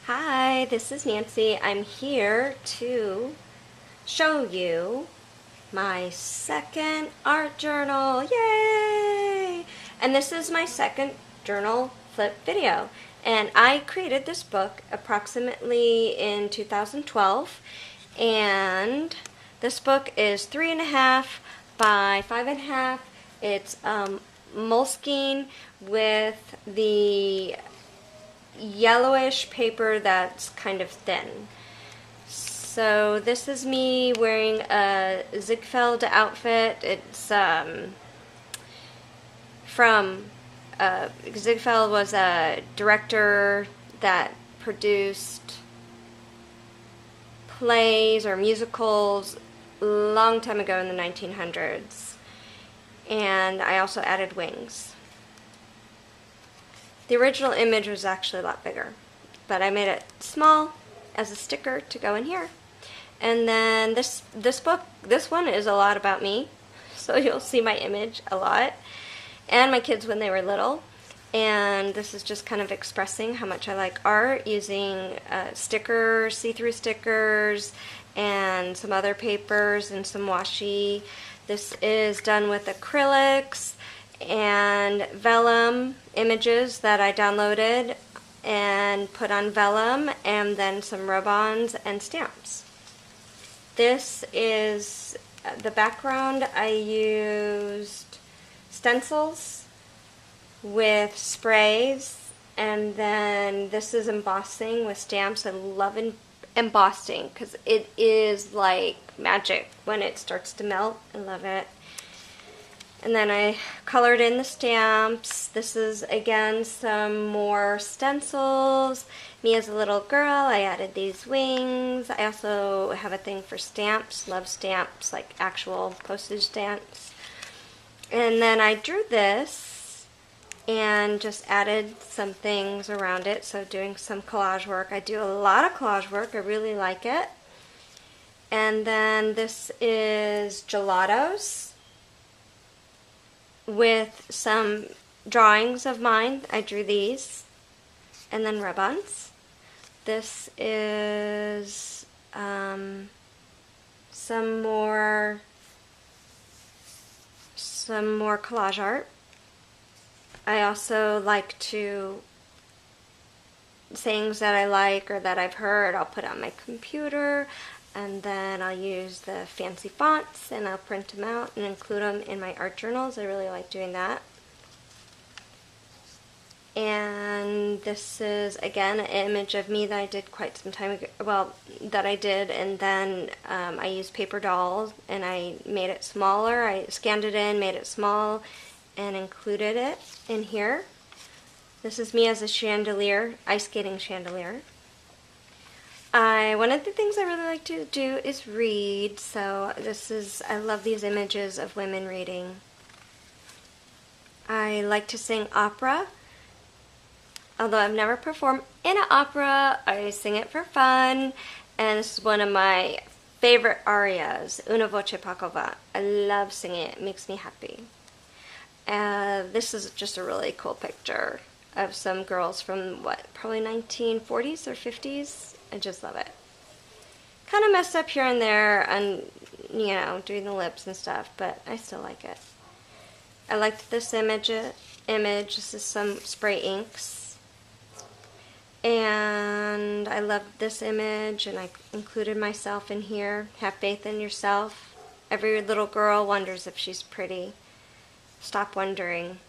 Hi, this is Nancy. I'm here to show you my second art journal. Yay! And this is my second journal flip video. And I created this book approximately in 2012. And this book is 3.5 by 5.5. It's Moleskine with the yellowish paper that's kind of thin. So this is me wearing a Ziegfeld outfit. It's from Ziegfeld was a director that produced plays or musicals a long time ago in the 1900s. And I also added wings. The original image was actually a lot bigger, but I made it small as a sticker to go in here. And then this one is a lot about me, so you'll see my image a lot, and my kids when they were little. And this is just kind of expressing how much I like art using stickers, see-through stickers, and some other papers and some washi. This is done with acrylics and vellum images that I downloaded and put on vellum, and then some rub-ons and stamps. This is the background. I used stencils with sprays, and then this is embossing with stamps. I love embossing because it is like magic when it starts to melt. I love it. And then I colored in the stamps. This is, again, some more stencils. Me as a little girl, I added these wings. I also have a thing for stamps. Love stamps, like actual postage stamps. And then I drew this and just added some things around it. So doing some collage work. I do a lot of collage work. I really like it. And then this is gelatos with some drawings of mine. I drew these, and then rub-ons. This is some more collage art. I also like to sayings that I like or that I've heard, I'll put on my computer, and then I'll use the fancy fonts and I'll print them out and include them in my art journals. I really like doing that. And this is, again, an image of me that I did quite some time ago, and then I used paper dolls and I made it smaller. I scanned it in, made it small, and included it in here. This is me as a chandelier, ice skating chandelier. One of the things I really like to do is read, so I love these images of women reading. I like to sing opera. Although I've never performed in an opera, I sing it for fun, and this is one of my favorite arias, Una voce poco va. I love singing it. It makes me happy. This is just a really cool picture of some girls from, probably 1940s or 50s. I just love it. Kind of messed up here and there and, doing the lips and stuff, but I still like it. I liked this image. This is some spray inks. And I loved this image, and I included myself in here. Have faith in yourself. Every little girl wonders if she's pretty. Stop wondering.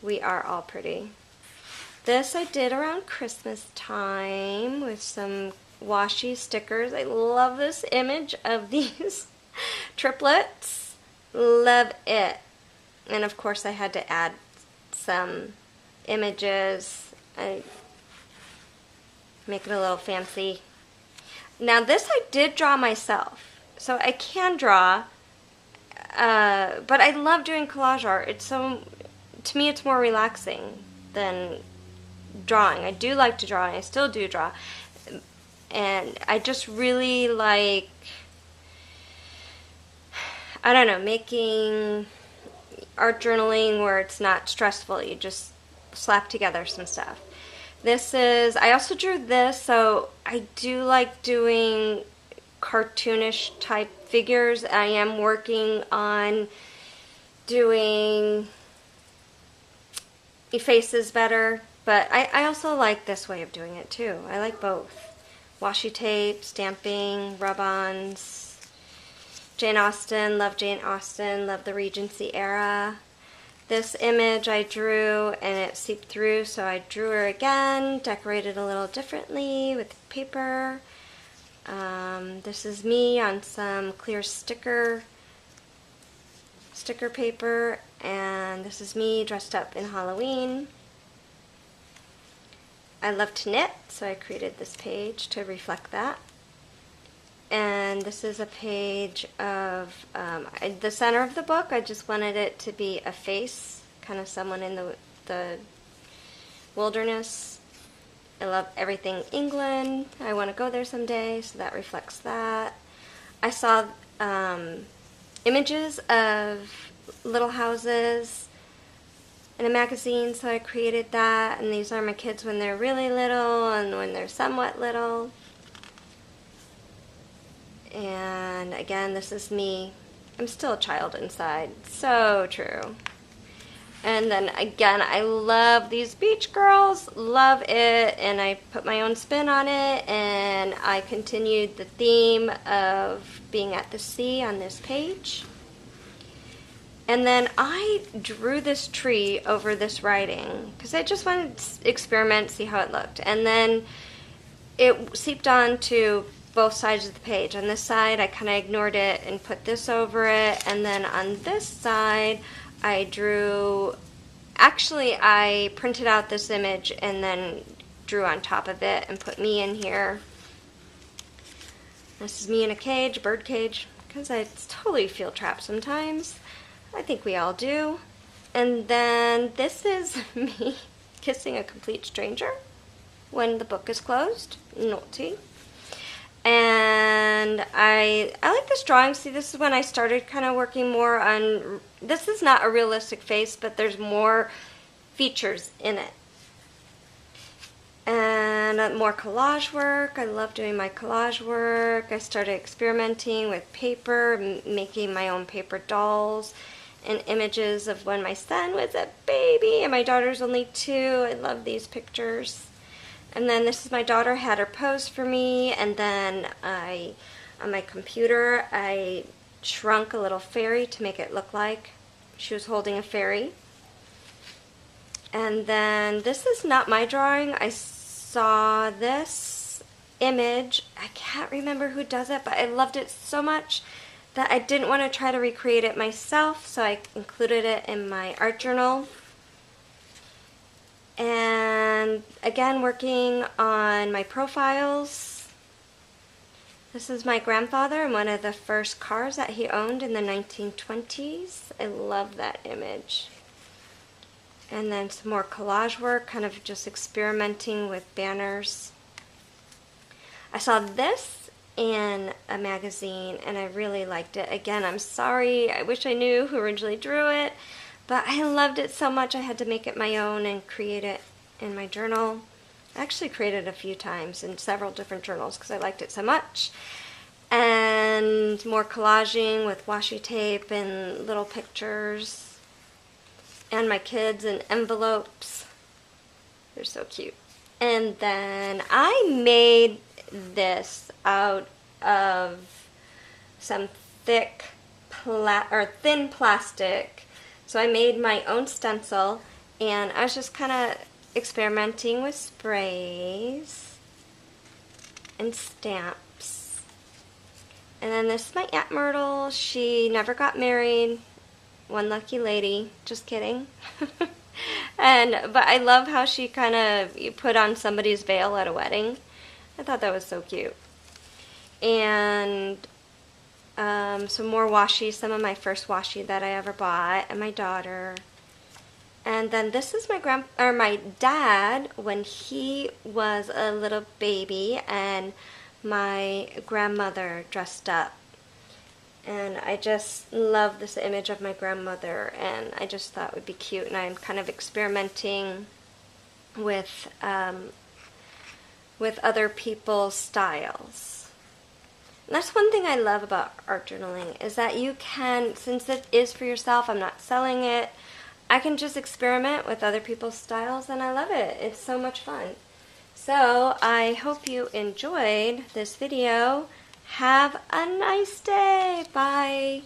We are all pretty. This I did around Christmas time with some washi stickers. I love this image of these triplets. Love it. And of course I had to add some images. I make it a little fancy. Now this I did draw myself, so I can draw, but I love doing collage art. To me it's more relaxing than drawing. I do like to draw, and I still do draw, and I just really like, I don't know, making art journaling where it's not stressful. You just slap together some stuff. This is, I also drew this, so I do like doing cartoonish type figures. I am working on doing faces better, but I also like this way of doing it too. I like both. Washi tape, stamping, rub-ons. Jane Austen, love Jane Austen, love the Regency era. This image I drew and it seeped through, so I drew her again, decorated a little differently with paper. This is me on some clear sticker paper, and this is me dressed up in Halloween. I love to knit, so I created this page to reflect that. And this is a page of the center of the book. I just wanted it to be a face, kind of someone in the wilderness. I love everything England. I want to go there someday, so that reflects that. I saw images of little houses in a magazine, so I created that. And these are my kids when they're really little and when they're somewhat little. And again, this is me. I'm still a child inside. So true. And then again, I love these beach girls. Love it. And I put my own spin on it. And I continued the theme of being at the sea on this page. And then I drew this tree over this writing because I just wanted to experiment, see how it looked. And then it seeped onto both sides of the page. On this side, I kind of ignored it and put this over it. And then on this side, I drew, actually, I printed out this image and then drew on top of it and put me in here. This is me in a cage, bird cage, because I totally feel trapped sometimes. I think we all do. And then this is me kissing a complete stranger when the book is closed. Naughty. And I like this drawing. See, this is when I started kind of working more on, this is not a realistic face, but there's more features in it. And more collage work. I love doing my collage work. I started experimenting with paper, making my own paper dolls and images of when my son was a baby and my daughter's only 2. I love these pictures. And then this is my daughter had her pose for me, and then on my computer, I shrunk a little fairy to make it look like she was holding a fairy. And then this is not my drawing. I saw this image. I can't remember who does it, but I loved it so much that I didn't want to try to recreate it myself, so I included it in my art journal. And again, working on my profiles. This is my grandfather and one of the first cars that he owned in the 1920s. I love that image. And then some more collage work, kind of just experimenting with banners. I saw this in a magazine and I really liked it. Again, I'm sorry, I wish I knew who originally drew it. But I loved it so much I had to make it my own and create it in my journal. I actually created it a few times in several different journals because I liked it so much. And more collaging with washi tape and little pictures. And my kids in envelopes. They're so cute. And then I made this out of some thin plastic. So I made my own stencil, and I was just kind of experimenting with sprays and stamps. And then this is my Aunt Myrtle. She never got married. One lucky lady. Just kidding. But I love how she kind of put on somebody's veil at a wedding. I thought that was so cute. And some more washi, some of my first washi that I ever bought, and my daughter. And then this is my dad when he was a little baby, and my grandmother dressed up. And I just love this image of my grandmother, and I just thought it would be cute. And I'm kind of experimenting with other people's styles. And that's one thing I love about art journaling, is that you can, since it is for yourself, I'm not selling it, I can just experiment with other people's styles, and I love it. It's so much fun. So I hope you enjoyed this video. Have a nice day. Bye.